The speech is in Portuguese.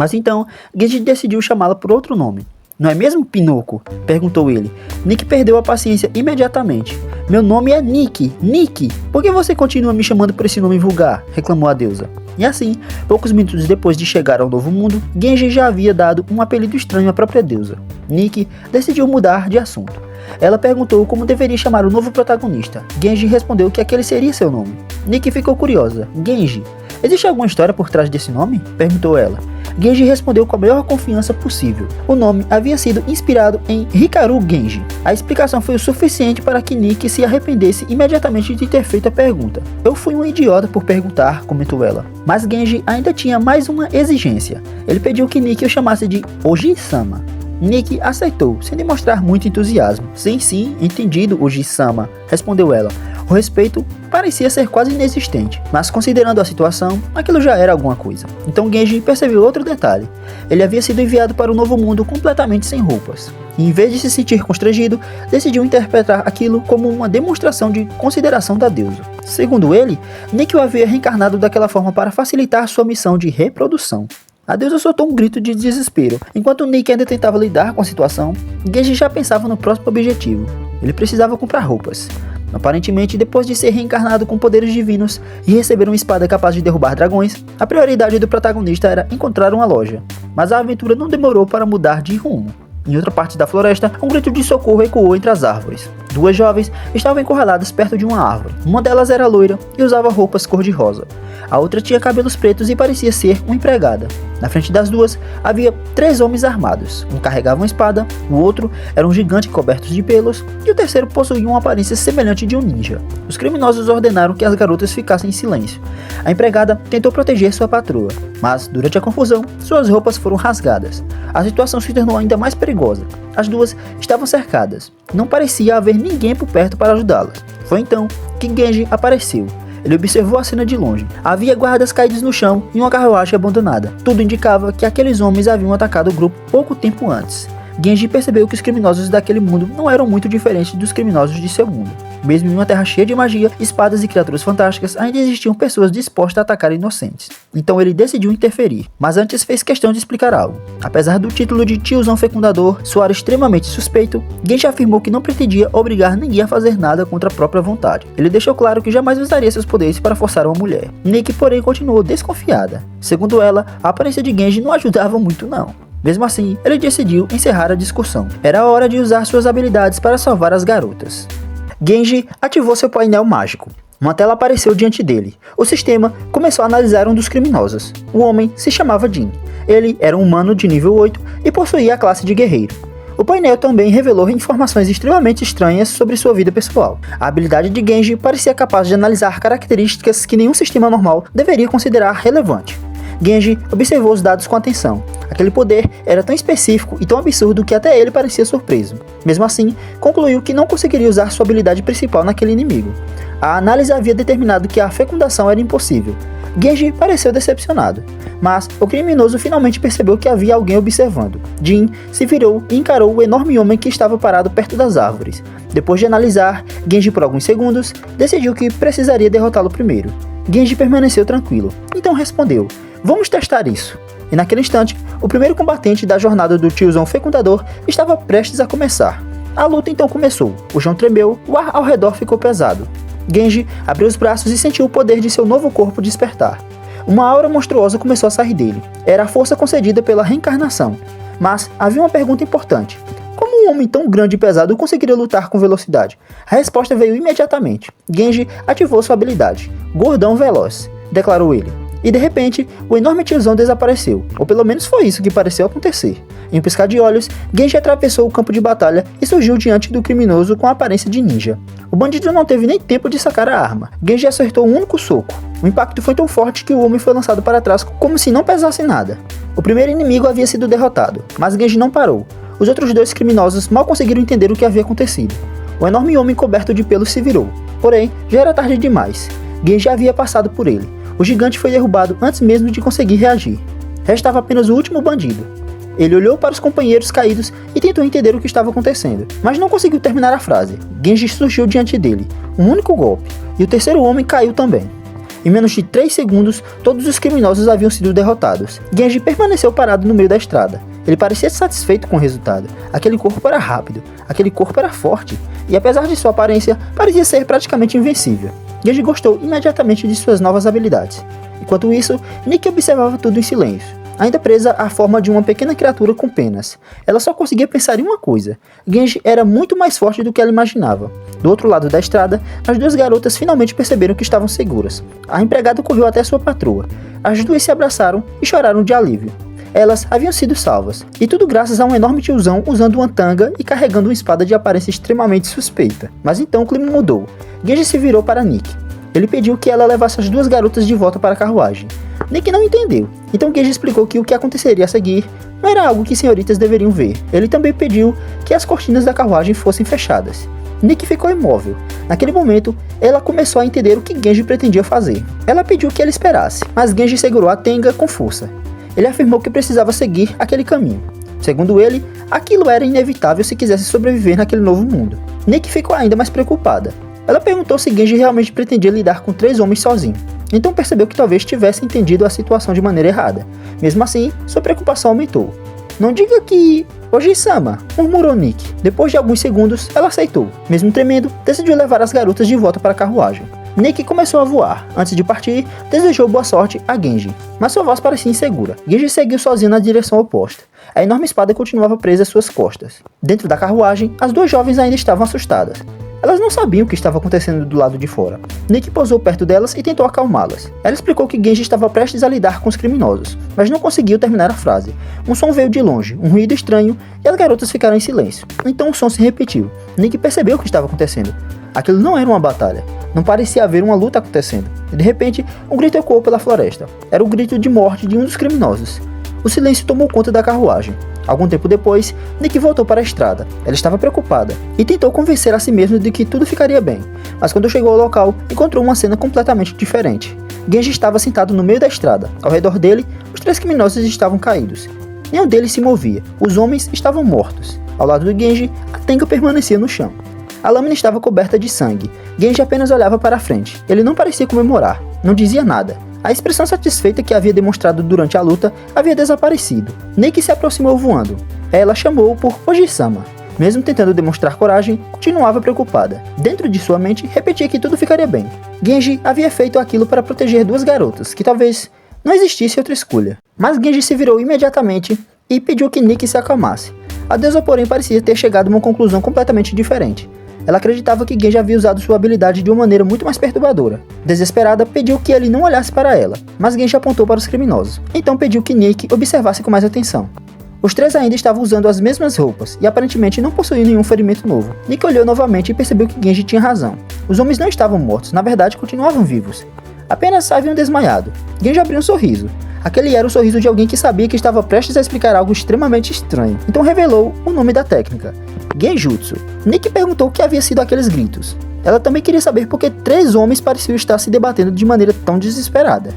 Mas então, Genji decidiu chamá-la por outro nome. Não é mesmo, Pinocchio? Perguntou ele. Nick perdeu a paciência imediatamente. Meu nome é Nick. Nick! Por que você continua me chamando por esse nome vulgar? Reclamou a deusa. E assim, poucos minutos depois de chegar ao novo mundo, Genji já havia dado um apelido estranho à própria deusa. Nick decidiu mudar de assunto. Ela perguntou como deveria chamar o novo protagonista. Genji respondeu que aquele seria seu nome. Nick ficou curiosa. Genji, existe alguma história por trás desse nome? Perguntou ela. Genji respondeu com a maior confiança possível. O nome havia sido inspirado em Hikaru Genji. A explicação foi o suficiente para que Nick se arrependesse imediatamente de ter feito a pergunta. Eu fui um idiota por perguntar, comentou ela. Mas Genji ainda tinha mais uma exigência. Ele pediu que Nick o chamasse de Oji-sama. Nick aceitou, sem demonstrar muito entusiasmo. Sim, entendido, Oji-sama, respondeu ela. O respeito parecia ser quase inexistente, mas considerando a situação, aquilo já era alguma coisa. Então Genji percebeu outro detalhe. Ele havia sido enviado para o novo mundo completamente sem roupas. E em vez de se sentir constrangido, decidiu interpretar aquilo como uma demonstração de consideração da deusa. Segundo ele, Nick o havia reencarnado daquela forma para facilitar sua missão de reprodução. A deusa soltou um grito de desespero. Enquanto Nick ainda tentava lidar com a situação, Genji já pensava no próximo objetivo. Ele precisava comprar roupas. Aparentemente, depois de ser reencarnado com poderes divinos e receber uma espada capaz de derrubar dragões, a prioridade do protagonista era encontrar uma loja. Mas a aventura não demorou para mudar de rumo. Em outra parte da floresta, um grito de socorro ecoou entre as árvores. Duas jovens estavam encurraladas perto de uma árvore. Uma delas era loira e usava roupas cor-de-rosa. A outra tinha cabelos pretos e parecia ser uma empregada. Na frente das duas, havia 3 homens armados. Um carregava uma espada, o outro era um gigante coberto de pelos e o terceiro possuía uma aparência semelhante de um ninja. Os criminosos ordenaram que as garotas ficassem em silêncio. A empregada tentou proteger sua patroa, mas durante a confusão, suas roupas foram rasgadas. A situação se tornou ainda mais perigosa. As duas estavam cercadas. Não parecia haver ninguém por perto para ajudá-las. Foi então que Genji apareceu. Ele observou a cena de longe. Havia guardas caídos no chão e uma carruagem abandonada. Tudo indicava que aqueles homens haviam atacado o grupo pouco tempo antes. Genji percebeu que os criminosos daquele mundo não eram muito diferentes dos criminosos de seu mundo. Mesmo em uma terra cheia de magia, espadas e criaturas fantásticas, ainda existiam pessoas dispostas a atacar inocentes. Então ele decidiu interferir, mas antes fez questão de explicar algo. Apesar do título de tiozão fecundador soar extremamente suspeito, Genji afirmou que não pretendia obrigar ninguém a fazer nada contra a própria vontade. Ele deixou claro que jamais usaria seus poderes para forçar uma mulher. Nick, porém, continuou desconfiada. Segundo ela, a aparência de Genji não ajudava muito não. Mesmo assim, ele decidiu encerrar a discussão. Era hora de usar suas habilidades para salvar as garotas. Genji ativou seu painel mágico. Uma tela apareceu diante dele. O sistema começou a analisar um dos criminosos. O homem se chamava Jin. Ele era um humano de nível 8 e possuía a classe de guerreiro. O painel também revelou informações extremamente estranhas sobre sua vida pessoal. A habilidade de Genji parecia capaz de analisar características que nenhum sistema normal deveria considerar relevante. Genji observou os dados com atenção. Aquele poder era tão específico e tão absurdo que até ele parecia surpreso. Mesmo assim, concluiu que não conseguiria usar sua habilidade principal naquele inimigo. A análise havia determinado que a fecundação era impossível. Genji pareceu decepcionado, mas o criminoso finalmente percebeu que havia alguém observando. Jin se virou e encarou o enorme homem que estava parado perto das árvores. Depois de analisar Genji por alguns segundos, decidiu que precisaria derrotá-lo primeiro. Genji permaneceu tranquilo, então respondeu: "Vamos testar isso." E naquele instante, o primeiro combatente da jornada do tiozão fecundador estava prestes a começar. A luta então começou. O chão tremeu, o ar ao redor ficou pesado. Genji abriu os braços e sentiu o poder de seu novo corpo despertar. Uma aura monstruosa começou a sair dele. Era a força concedida pela reencarnação. Mas havia uma pergunta importante. Como um homem tão grande e pesado conseguiria lutar com velocidade? A resposta veio imediatamente. Genji ativou sua habilidade. Gordão Veloz, declarou ele. E de repente, o enorme tiozão desapareceu, ou pelo menos foi isso que pareceu acontecer. Em um piscar de olhos, Genji atravessou o campo de batalha e surgiu diante do criminoso com a aparência de ninja. O bandido não teve nem tempo de sacar a arma. Genji acertou um único soco. O impacto foi tão forte que o homem foi lançado para trás como se não pesasse nada. O primeiro inimigo havia sido derrotado, mas Genji não parou. Os outros 2 criminosos mal conseguiram entender o que havia acontecido. O enorme homem coberto de pelos se virou. Porém, já era tarde demais. Genji havia passado por ele. O gigante foi derrubado antes mesmo de conseguir reagir. Restava apenas o último bandido. Ele olhou para os companheiros caídos e tentou entender o que estava acontecendo, mas não conseguiu terminar a frase. Genji surgiu diante dele, um único golpe, e o terceiro homem caiu também. Em menos de 3 segundos, todos os criminosos haviam sido derrotados. Genji permaneceu parado no meio da estrada. Ele parecia satisfeito com o resultado. Aquele corpo era rápido, aquele corpo era forte, e apesar de sua aparência, parecia ser praticamente invencível. Genji gostou imediatamente de suas novas habilidades. Enquanto isso, Nikki observava tudo em silêncio, ainda presa à forma de uma pequena criatura com penas. Ela só conseguia pensar em uma coisa: Genji era muito mais forte do que ela imaginava. Do outro lado da estrada, as duas garotas finalmente perceberam que estavam seguras. A empregada correu até sua patroa. As duas se abraçaram e choraram de alívio. Elas haviam sido salvas, e tudo graças a um enorme tiozão usando uma tanga e carregando uma espada de aparência extremamente suspeita. Mas então o clima mudou. Genji se virou para Nikki. Ele pediu que ela levasse as duas garotas de volta para a carruagem. Nikki não entendeu, então Genji explicou que o que aconteceria a seguir não era algo que senhoritas deveriam ver. Ele também pediu que as cortinas da carruagem fossem fechadas. Nikki ficou imóvel. Naquele momento, ela começou a entender o que Genji pretendia fazer. Ela pediu que ele esperasse, mas Genji segurou a tanga com força. Ele afirmou que precisava seguir aquele caminho. Segundo ele, aquilo era inevitável se quisesse sobreviver naquele novo mundo. Nikki ficou ainda mais preocupada. Ela perguntou se Genji realmente pretendia lidar com 3 homens sozinho. Então percebeu que talvez tivesse entendido a situação de maneira errada. Mesmo assim, sua preocupação aumentou. Não diga que... Oji-sama, murmurou Nikki. Depois de alguns segundos, ela aceitou. Mesmo tremendo, decidiu levar as garotas de volta para a carruagem. Nikki começou a voar. Antes de partir, desejou boa sorte a Genji, mas sua voz parecia insegura. Genji seguiu sozinho na direção oposta. A enorme espada continuava presa às suas costas. Dentro da carruagem, as duas jovens ainda estavam assustadas. Elas não sabiam o que estava acontecendo do lado de fora. Nikki pousou perto delas e tentou acalmá-las. Ela explicou que Genji estava prestes a lidar com os criminosos, mas não conseguiu terminar a frase. Um som veio de longe, um ruído estranho, e as garotas ficaram em silêncio. Então o som se repetiu. Nikki percebeu o que estava acontecendo. Aquilo não era uma batalha. Não parecia haver uma luta acontecendo. E de repente, um grito ecoou pela floresta. Era o grito de morte de um dos criminosos. O silêncio tomou conta da carruagem. Algum tempo depois, Nikki voltou para a estrada. Ela estava preocupada e tentou convencer a si mesma de que tudo ficaria bem. Mas quando chegou ao local, encontrou uma cena completamente diferente. Genji estava sentado no meio da estrada. Ao redor dele, os 3 criminosos estavam caídos. Nenhum deles se movia. Os homens estavam mortos. Ao lado de Genji, a tanga permanecia no chão. A lâmina estava coberta de sangue. Genji apenas olhava para a frente. Ele não parecia comemorar. Não dizia nada. A expressão satisfeita que havia demonstrado durante a luta havia desaparecido. Nikki se aproximou voando. Ela chamou-o por Oji-sama. Mesmo tentando demonstrar coragem, continuava preocupada. Dentro de sua mente, repetia que tudo ficaria bem. Genji havia feito aquilo para proteger 2 garotas, que talvez não existisse outra escolha. Mas Genji se virou imediatamente e pediu que Nikki se acalmasse. A deusa, porém, parecia ter chegado a uma conclusão completamente diferente. Ela acreditava que Genji havia usado sua habilidade de uma maneira muito mais perturbadora. Desesperada, pediu que ele não olhasse para ela, mas Genji apontou para os criminosos. Então pediu que Nikki observasse com mais atenção. Os 3 ainda estavam usando as mesmas roupas e aparentemente não possuíam nenhum ferimento novo. Nikki olhou novamente e percebeu que Genji tinha razão. Os homens não estavam mortos, na verdade continuavam vivos. Apenas haviam desmaiado. Genji abriu um sorriso. Aquele era o sorriso de alguém que sabia que estava prestes a explicar algo extremamente estranho. Então revelou o nome da técnica: Genjutsu. Nikki perguntou o que havia sido aqueles gritos. Ela também queria saber por que 3 homens pareciam estar se debatendo de maneira tão desesperada.